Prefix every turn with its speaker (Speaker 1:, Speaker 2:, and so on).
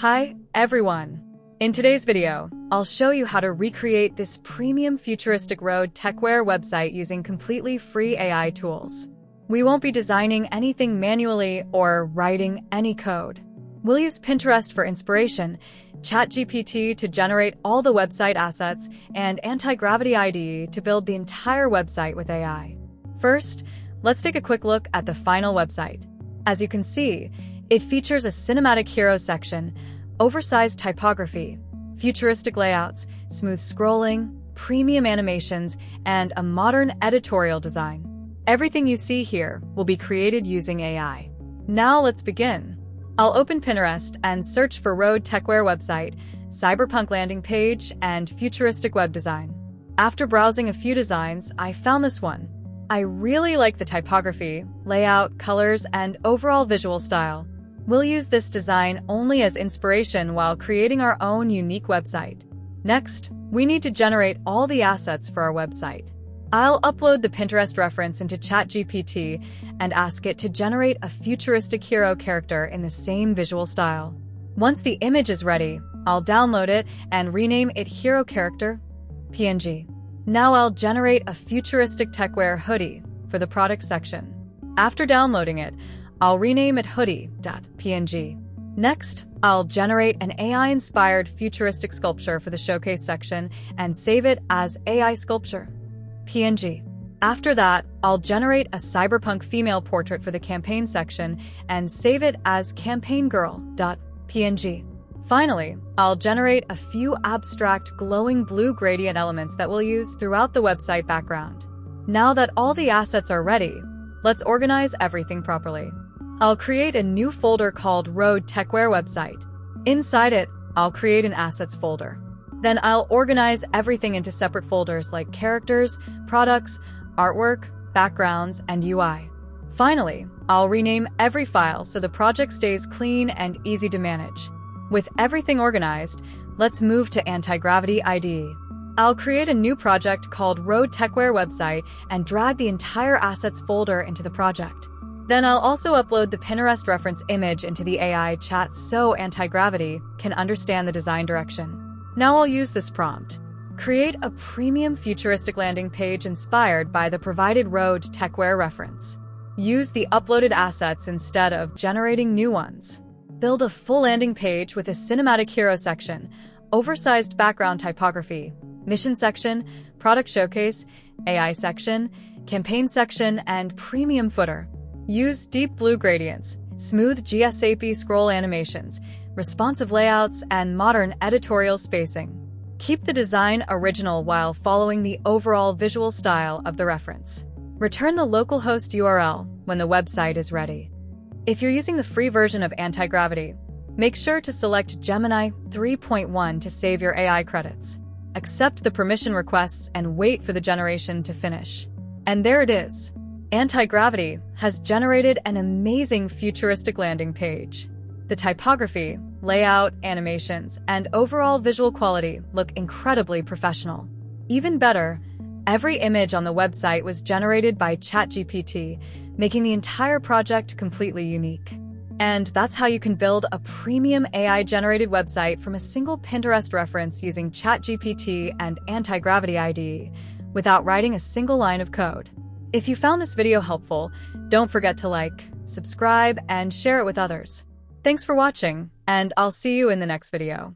Speaker 1: Hi, everyone. In today's video, I'll show you how to recreate this premium futuristic road techwear website using completely free AI tools. We won't be designing anything manually or writing any code. We'll use Pinterest for inspiration, ChatGPT to generate all the website assets, and AntiGravity IDE to build the entire website with AI. First, let's take a quick look at the final website. As you can see, it features a cinematic hero section, oversized typography, futuristic layouts, smooth scrolling, premium animations, and a modern editorial design. Everything you see here will be created using AI. Now let's begin. I'll open Pinterest and search for road techwear website, cyberpunk landing page, and futuristic web design. After browsing a few designs, I found this one. I really like the typography, layout, colors, and overall visual style. We'll use this design only as inspiration while creating our own unique website. Next, we need to generate all the assets for our website. I'll upload the Pinterest reference into ChatGPT and ask it to generate a futuristic hero character in the same visual style. Once the image is ready, I'll download it and rename it Hero Character PNG. Now I'll generate a futuristic techwear hoodie for the product section. After downloading it, I'll rename it hoodie.png. Next, I'll generate an AI-inspired futuristic sculpture for the showcase section and save it as AI sculpture PNG. After that, I'll generate a cyberpunk female portrait for the campaign section and save it as campaignGirl.png. Finally, I'll generate a few abstract glowing blue gradient elements that we'll use throughout the website background. Now that all the assets are ready, let's organize everything properly. I'll create a new folder called Road Techwear Website. Inside it, I'll create an Assets folder. Then I'll organize everything into separate folders like characters, products, artwork, backgrounds, and UI. Finally, I'll rename every file so the project stays clean and easy to manage. With everything organized, let's move to AntiGravity IDE. I'll create a new project called Road Techwear Website and drag the entire Assets folder into the project. Then I'll also upload the Pinterest reference image into the AI chat so AntiGravity can understand the design direction. Now I'll use this prompt. Create a premium futuristic landing page inspired by the provided road techwear reference. Use the uploaded assets instead of generating new ones. Build a full landing page with a cinematic hero section, oversized background typography, mission section, product showcase, AI section, campaign section, and premium footer. Use deep blue gradients, smooth GSAP scroll animations, responsive layouts, and modern editorial spacing. Keep the design original while following the overall visual style of the reference. Return the localhost URL when the website is ready. If you're using the free version of AntiGravity, make sure to select Gemini 3.1 to save your AI credits. Accept the permission requests and wait for the generation to finish. And there it is. AntiGravity has generated an amazing futuristic landing page. The typography, layout, animations, and overall visual quality look incredibly professional. Even better, every image on the website was generated by ChatGPT, making the entire project completely unique. And that's how you can build a premium AI-generated website from a single Pinterest reference using ChatGPT and AntiGravity IDE without writing a single line of code. If you found this video helpful, don't forget to like, subscribe, and share it with others. Thanks for watching, and I'll see you in the next video.